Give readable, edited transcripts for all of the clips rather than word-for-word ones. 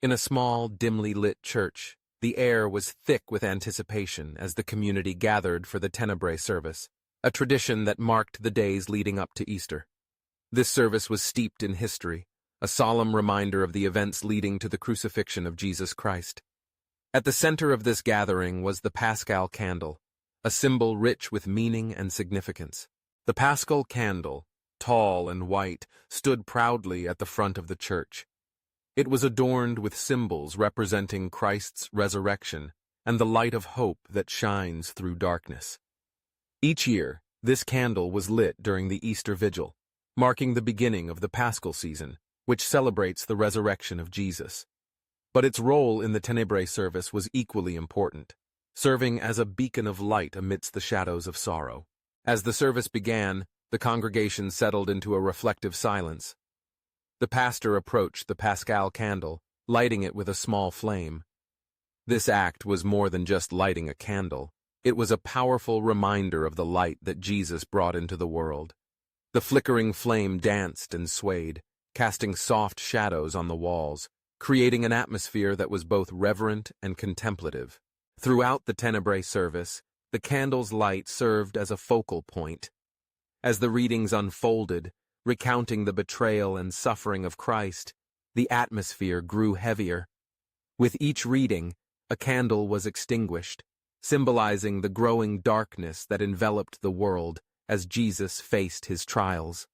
In a small, dimly lit church, the air was thick with anticipation as the community gathered for the Tenebrae service, a tradition that marked the days leading up to Easter. This service was steeped in history, a solemn reminder of the events leading to the crucifixion of Jesus Christ. At the center of this gathering was the Paschal Candle, a symbol rich with meaning and significance. The Paschal Candle, tall and white, stood proudly at the front of the church. It was adorned with symbols representing Christ's resurrection and the light of hope that shines through darkness. Each year, this candle was lit during the Easter Vigil, marking the beginning of the Paschal season, which celebrates the resurrection of Jesus. But its role in the Tenebrae service was equally important, serving as a beacon of light amidst the shadows of sorrow. As the service began, the congregation settled into a reflective silence. The pastor approached the Paschal candle, lighting it with a small flame. This act was more than just lighting a candle. It was a powerful reminder of the light that Jesus brought into the world. The flickering flame danced and swayed, casting soft shadows on the walls, creating an atmosphere that was both reverent and contemplative. Throughout the Tenebrae service, the candle's light served as a focal point. As the readings unfolded, recounting the betrayal and suffering of Christ, the atmosphere grew heavier. With each reading, a candle was extinguished, symbolizing the growing darkness that enveloped the world as Jesus faced his trials.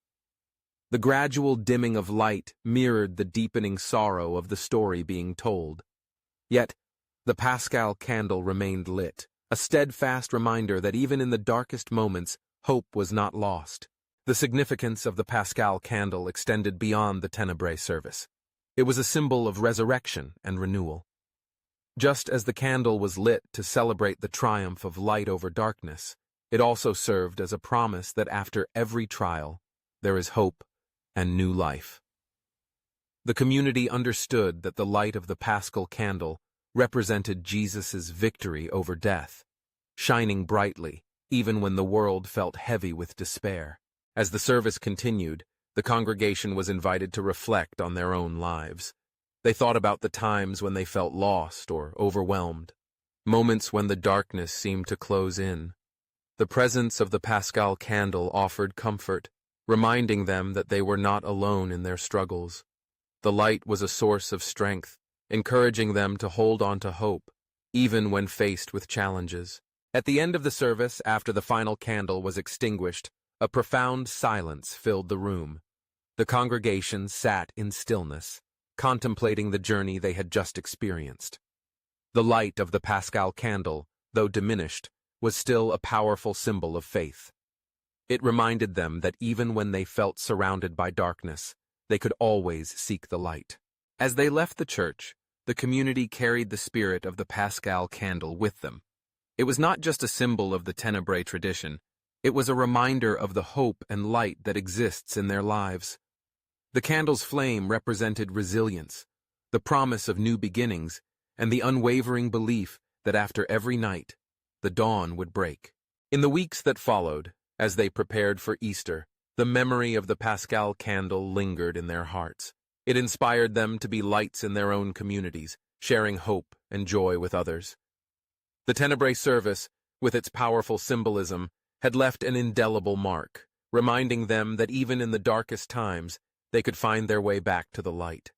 The gradual dimming of light mirrored the deepening sorrow of the story being told. Yet, the Paschal candle remained lit, a steadfast reminder that even in the darkest moments, hope was not lost. The significance of the Paschal candle extended beyond the Tenebrae service. It was a symbol of resurrection and renewal. Just as the candle was lit to celebrate the triumph of light over darkness, it also served as a promise that after every trial, there is hope and new life. The community understood that the light of the Paschal candle represented Jesus' victory over death, shining brightly even when the world felt heavy with despair. As the service continued, the congregation was invited to reflect on their own lives. They thought about the times when they felt lost or overwhelmed, moments when the darkness seemed to close in. The presence of the Paschal candle offered comfort, reminding them that they were not alone in their struggles. The light was a source of strength, encouraging them to hold on to hope, even when faced with challenges. At the end of the service, after the final candle was extinguished, a profound silence filled the room. The congregation sat in stillness, contemplating the journey they had just experienced. The light of the Paschal candle, though diminished, was still a powerful symbol of faith. It reminded them that even when they felt surrounded by darkness, they could always seek the light. As they left the church, the community carried the spirit of the Paschal candle with them. It was not just a symbol of the Tenebrae tradition, it was a reminder of the hope and light that exists in their lives. The candle's flame represented resilience, the promise of new beginnings, and the unwavering belief that after every night, the dawn would break. In the weeks that followed, as they prepared for Easter, the memory of the Paschal candle lingered in their hearts. It inspired them to be lights in their own communities, sharing hope and joy with others. The Tenebrae service, with its powerful symbolism, had left an indelible mark, reminding them that even in the darkest times, they could find their way back to the light.